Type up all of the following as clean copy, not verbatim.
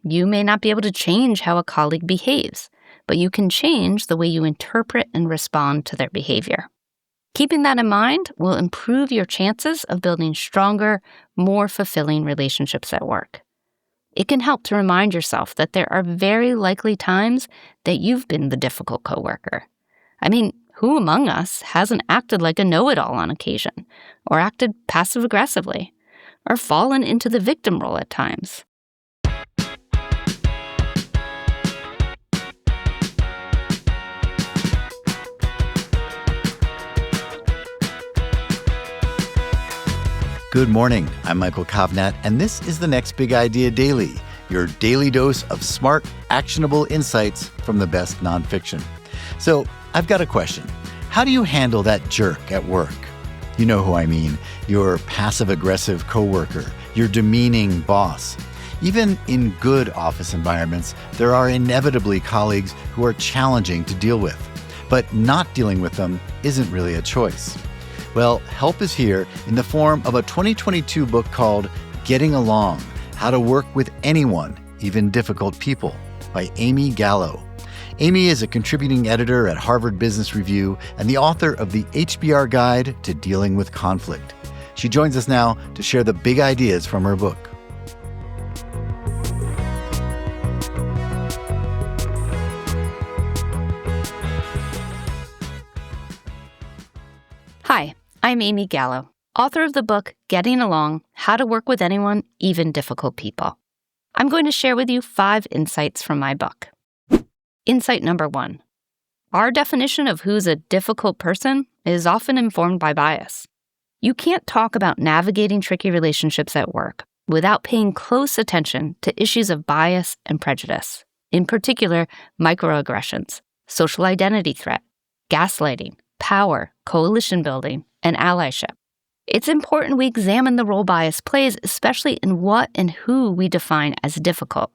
You may not be able to change how a colleague behaves, but you can change the way you interpret and respond to their behavior. Keeping that in mind will improve your chances of building stronger, more fulfilling relationships at work. It can help to remind yourself that there are very likely times that you've been the difficult coworker. I mean, who among us hasn't acted like a know-it-all on occasion, or acted passive-aggressively, or fallen into the victim role at times? Good morning. I'm Michael Kovnat, and this is the Next Big Idea Daily, your daily dose of smart, actionable insights from the best nonfiction. So, I've got a question. How do you handle that jerk at work? You know who I mean, your passive-aggressive coworker, your demeaning boss. Even in good office environments, there are inevitably colleagues who are challenging to deal with. But not dealing with them isn't really a choice. Well, help is here in the form of a 2022 book called Getting Along: How to Work with Anyone, Even Difficult People, by Amy Gallo. Amy is a contributing editor at Harvard Business Review and the author of the HBR Guide to Dealing with Conflict. She joins us now to share the big ideas from her book. Hi, I'm Amy Gallo, author of the book Getting Along: How to Work with Anyone, Even Difficult People. I'm going to share with you 5 insights from my book. Insight number 1. Our definition of who's a difficult person is often informed by bias. You can't talk about navigating tricky relationships at work without paying close attention to issues of bias and prejudice, in particular, microaggressions, social identity threat, gaslighting, power, coalition building, and allyship. It's important we examine the role bias plays, especially in what and who we define as difficult.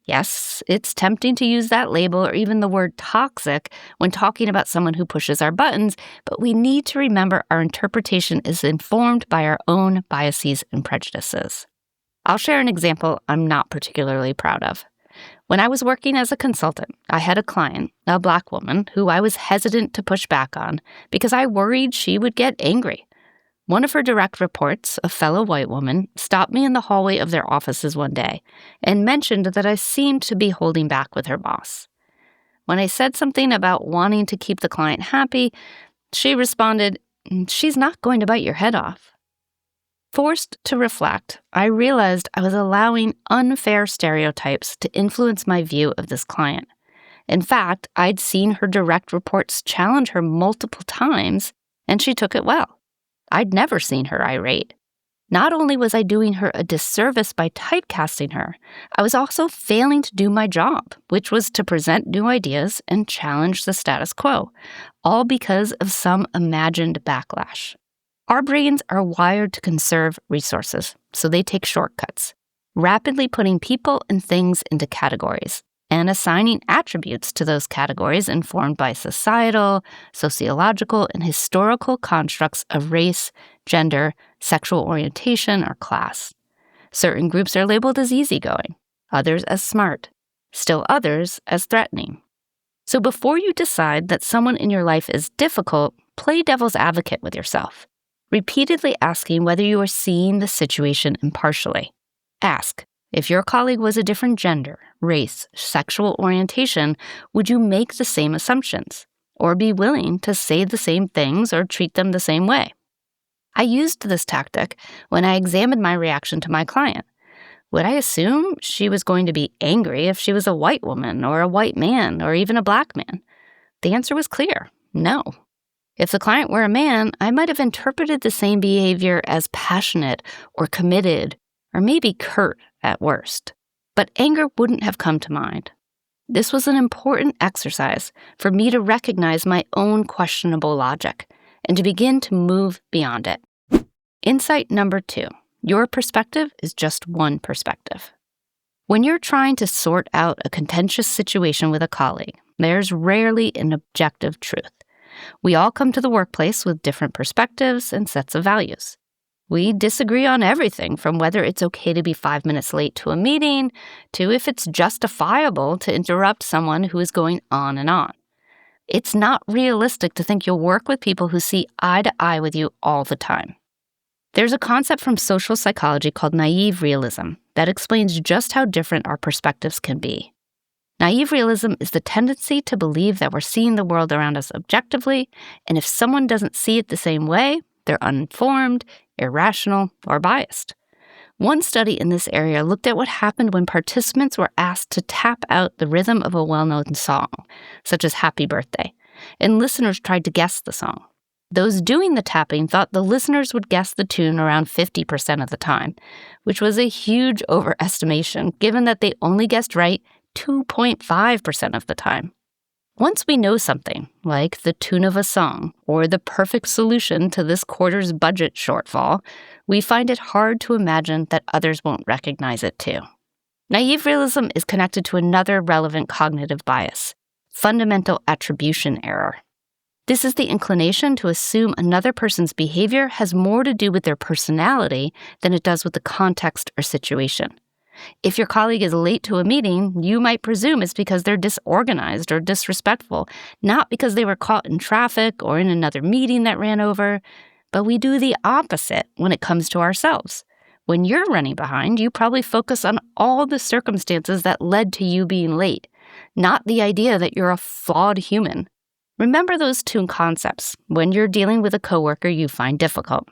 Yes, it's tempting to use that label or even the word toxic when talking about someone who pushes our buttons, but we need to remember our interpretation is informed by our own biases and prejudices. I'll share an example I'm not particularly proud of. When I was working as a consultant, I had a client, a Black woman, who I was hesitant to push back on because I worried she would get angry. One of her direct reports, a fellow white woman, stopped me in the hallway of their offices one day and mentioned that I seemed to be holding back with her boss. When I said something about wanting to keep the client happy, she responded, "She's not going to bite your head off." Forced to reflect, I realized I was allowing unfair stereotypes to influence my view of this client. In fact, I'd seen her direct reports challenge her multiple times, and she took it well. I'd never seen her irate. Not only was I doing her a disservice by typecasting her, I was also failing to do my job, which was to present new ideas and challenge the status quo, all because of some imagined backlash. Our brains are wired to conserve resources, so they take shortcuts, rapidly putting people and things into categories and assigning attributes to those categories informed by societal, sociological, and historical constructs of race, gender, sexual orientation, or class. Certain groups are labeled as easygoing, others as smart, still others as threatening. So before you decide that someone in your life is difficult, play devil's advocate with yourself, repeatedly asking whether you are seeing the situation impartially. Ask, if your colleague was a different gender, race, sexual orientation, would you make the same assumptions, or be willing to say the same things or treat them the same way? I used this tactic when I examined my reaction to my client. Would I assume she was going to be angry if she was a white woman or a white man or even a Black man? The answer was clear, no. If the client were a man, I might have interpreted the same behavior as passionate or committed or maybe curt at worst. But anger wouldn't have come to mind. This was an important exercise for me to recognize my own questionable logic and to begin to move beyond it. Insight number 2. Your perspective is just one perspective. When you're trying to sort out a contentious situation with a colleague, there's rarely an objective truth. We all come to the workplace with different perspectives and sets of values. We disagree on everything from whether it's okay to be 5 minutes late to a meeting to if it's justifiable to interrupt someone who is going on and on. It's not realistic to think you'll work with people who see eye to eye with you all the time. There's a concept from social psychology called naive realism that explains just how different our perspectives can be. Naive realism is the tendency to believe that we're seeing the world around us objectively, and if someone doesn't see it the same way, they're uninformed, irrational, or biased. One study in this area looked at what happened when participants were asked to tap out the rhythm of a well-known song, such as Happy Birthday, and listeners tried to guess the song. Those doing the tapping thought the listeners would guess the tune around 50% of the time, which was a huge overestimation given that they only guessed right 2.5% of the time. Once we know something, like the tune of a song or the perfect solution to this quarter's budget shortfall, we find it hard to imagine that others won't recognize it too. Naive realism is connected to another relevant cognitive bias, fundamental attribution error. This is the inclination to assume another person's behavior has more to do with their personality than it does with the context or situation. If your colleague is late to a meeting, you might presume it's because they're disorganized or disrespectful, not because they were caught in traffic or in another meeting that ran over. But we do the opposite when it comes to ourselves. When you're running behind, you probably focus on all the circumstances that led to you being late, not the idea that you're a flawed human. Remember those two concepts when you're dealing with a coworker you find difficult.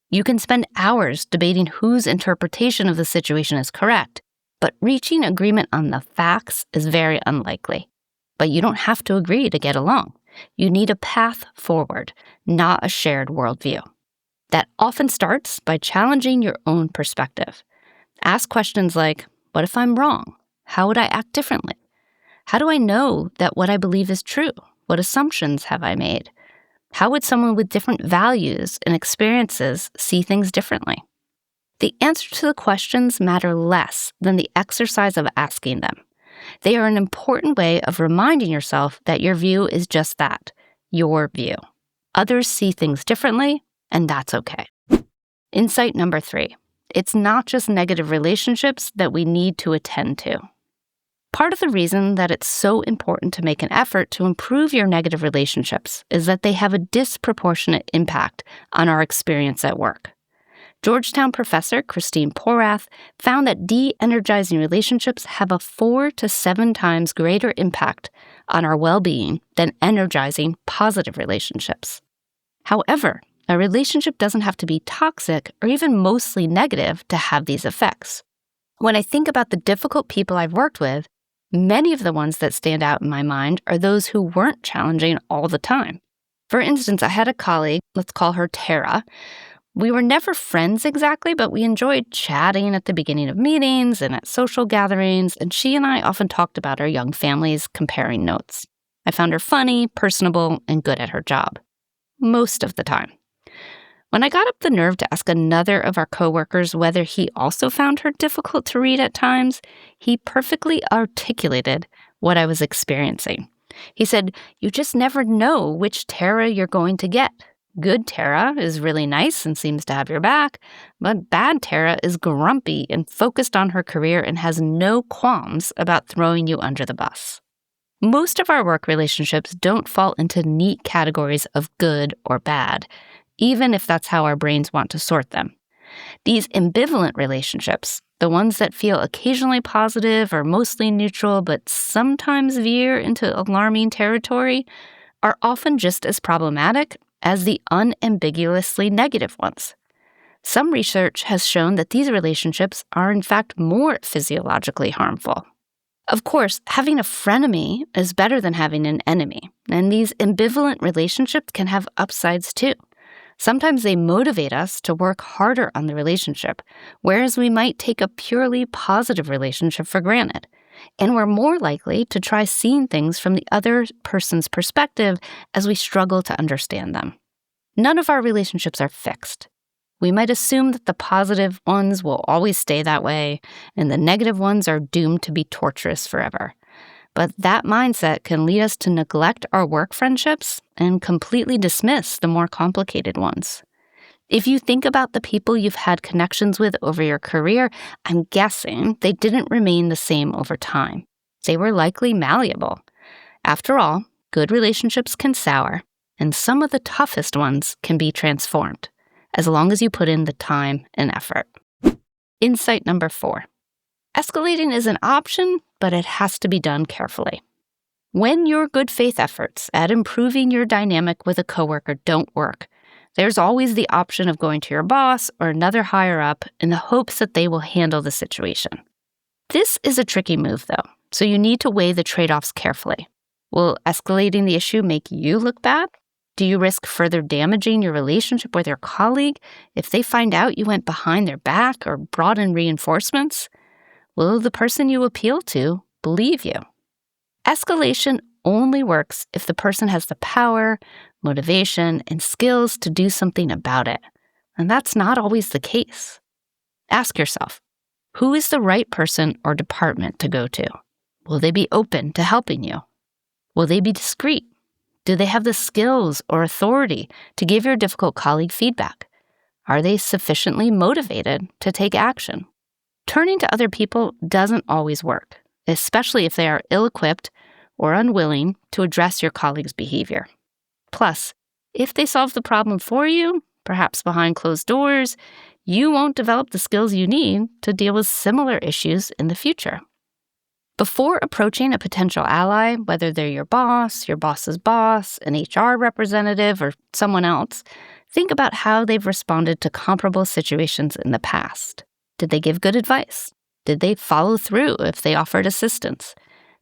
You can spend hours debating whose interpretation of the situation is correct, but reaching agreement on the facts is very unlikely. But you don't have to agree to get along. You need a path forward, not a shared worldview. That often starts by challenging your own perspective. Ask questions like, what if I'm wrong? How would I act differently? How do I know that what I believe is true? What assumptions have I made? How would someone with different values and experiences see things differently? The answer to the questions matter less than the exercise of asking them. They are an important way of reminding yourself that your view is just that, your view. Others see things differently, and that's okay. Insight number 3. It's not just negative relationships that we need to attend to. Part of the reason that it's so important to make an effort to improve your negative relationships is that they have a disproportionate impact on our experience at work. Georgetown professor Christine Porath found that de-energizing relationships have a 4 to 7 times greater impact on our well-being than energizing positive relationships. However, a relationship doesn't have to be toxic or even mostly negative to have these effects. When I think about the difficult people I've worked with, many of the ones that stand out in my mind are those who weren't challenging all the time. For instance, I had a colleague, let's call her Tara. We were never friends exactly, but we enjoyed chatting at the beginning of meetings and at social gatherings, and she and I often talked about our young families, comparing notes. I found her funny, personable, and good at her job. Most of the time. When I got up the nerve to ask another of our coworkers whether he also found her difficult to read at times, he perfectly articulated what I was experiencing. He said, "You just never know which Tara you're going to get. Good Tara is really nice and seems to have your back, but bad Tara is grumpy and focused on her career and has no qualms about throwing you under the bus." Most of our work relationships don't fall into neat categories of good or bad, even if that's how our brains want to sort them. These ambivalent relationships, the ones that feel occasionally positive or mostly neutral but sometimes veer into alarming territory, are often just as problematic as the unambiguously negative ones. Some research has shown that these relationships are in fact more physiologically harmful. Of course, having a frenemy is better than having an enemy, and these ambivalent relationships can have upsides too. Sometimes they motivate us to work harder on the relationship, whereas we might take a purely positive relationship for granted. And we're more likely to try seeing things from the other person's perspective as we struggle to understand them. None of our relationships are fixed. We might assume that the positive ones will always stay that way, and the negative ones are doomed to be torturous forever. But that mindset can lead us to neglect our work friendships and completely dismiss the more complicated ones. If you think about the people you've had connections with over your career, I'm guessing they didn't remain the same over time. They were likely malleable. After all, good relationships can sour, and some of the toughest ones can be transformed, as long as you put in the time and effort. Insight number 4. Escalating is an option, but it has to be done carefully. When your good faith efforts at improving your dynamic with a coworker don't work, there's always the option of going to your boss or another higher up in the hopes that they will handle the situation. This is a tricky move, though, so you need to weigh the trade-offs carefully. Will escalating the issue make you look bad? Do you risk further damaging your relationship with your colleague if they find out you went behind their back or brought in reinforcements? Will the person you appeal to believe you? Escalation only works if the person has the power, motivation, and skills to do something about it. And that's not always the case. Ask yourself, who is the right person or department to go to? Will they be open to helping you? Will they be discreet? Do they have the skills or authority to give your difficult colleague feedback? Are they sufficiently motivated to take action? Turning to other people doesn't always work, especially if they are ill-equipped or unwilling to address your colleague's behavior. Plus, if they solve the problem for you, perhaps behind closed doors, you won't develop the skills you need to deal with similar issues in the future. Before approaching a potential ally, whether they're your boss's boss, an HR representative, or someone else, think about how they've responded to comparable situations in the past. Did they give good advice? Did they follow through if they offered assistance?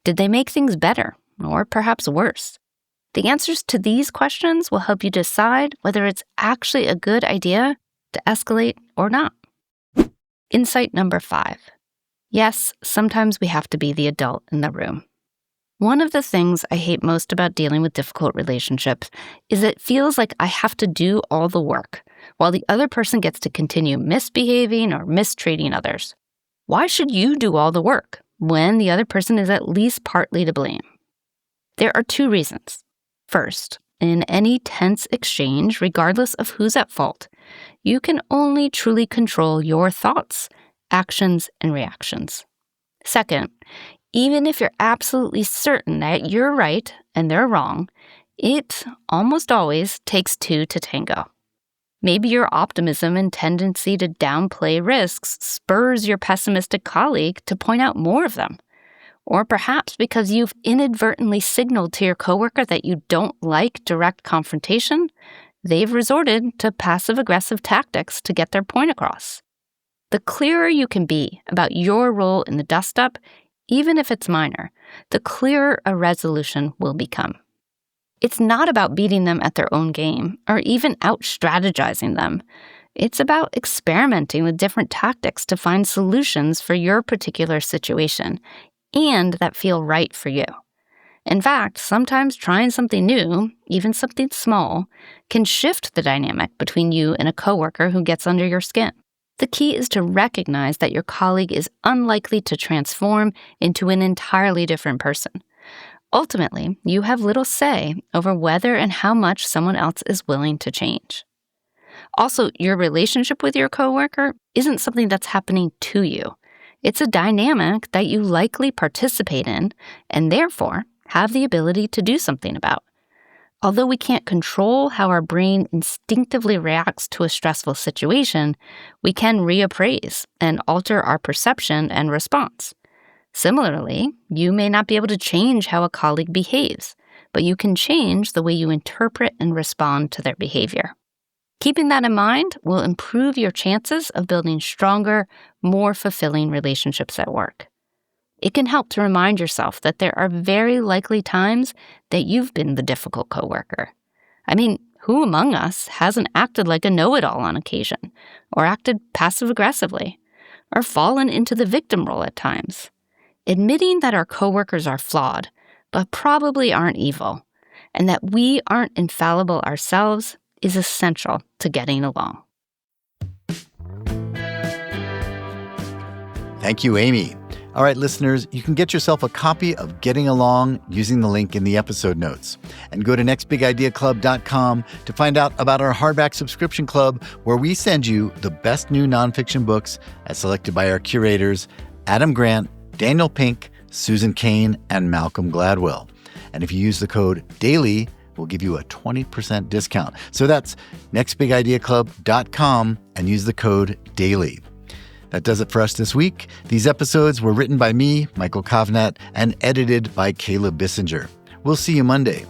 Did they make things better, or perhaps worse? The answers to these questions will help you decide whether it's actually a good idea to escalate or not. Insight number 5. Yes, sometimes we have to be the adult in the room. One of the things I hate most about dealing with difficult relationships is it feels like I have to do all the work, while the other person gets to continue misbehaving or mistreating others. Why should you do all the work when the other person is at least partly to blame? There are 2 reasons. First, in any tense exchange, regardless of who's at fault, you can only truly control your thoughts, actions, and reactions. Second, even if you're absolutely certain that you're right and they're wrong, it almost always takes 2 to tango. Maybe your optimism and tendency to downplay risks spurs your pessimistic colleague to point out more of them. Or perhaps because you've inadvertently signaled to your coworker that you don't like direct confrontation, they've resorted to passive-aggressive tactics to get their point across. The clearer you can be about your role in the dust-up, even if it's minor, the clearer a resolution will become. It's not about beating them at their own game or even out-strategizing them. It's about experimenting with different tactics to find solutions for your particular situation and that feel right for you. In fact, sometimes trying something new, even something small, can shift the dynamic between you and a coworker who gets under your skin. The key is to recognize that your colleague is unlikely to transform into an entirely different person. Ultimately, you have little say over whether and how much someone else is willing to change. Also, your relationship with your coworker isn't something that's happening to you. It's a dynamic that you likely participate in and therefore have the ability to do something about. Although we can't control how our brain instinctively reacts to a stressful situation, we can reappraise and alter our perception and response. Similarly, you may not be able to change how a colleague behaves, but you can change the way you interpret and respond to their behavior. Keeping that in mind will improve your chances of building stronger, more fulfilling relationships at work. It can help to remind yourself that there are very likely times that you've been the difficult coworker. I mean, who among us hasn't acted like a know-it-all on occasion, or acted passive-aggressively, or fallen into the victim role at times? Admitting that our coworkers are flawed, but probably aren't evil, and that we aren't infallible ourselves is essential to getting along. Thank you, Amy. All right, listeners, you can get yourself a copy of Getting Along using the link in the episode notes. And go to nextbigideaclub.com to find out about our hardback subscription club, where we send you the best new nonfiction books as selected by our curators, Adam Grant, Daniel Pink, Susan Cain, and Malcolm Gladwell. And if you use the code DAILY, we'll give you a 20% discount. So that's nextbigideaclub.com and use the code DAILY. That does it for us this week. These episodes were written by me, Michael Kovnat, and edited by Caleb Bissinger. We'll see you Monday.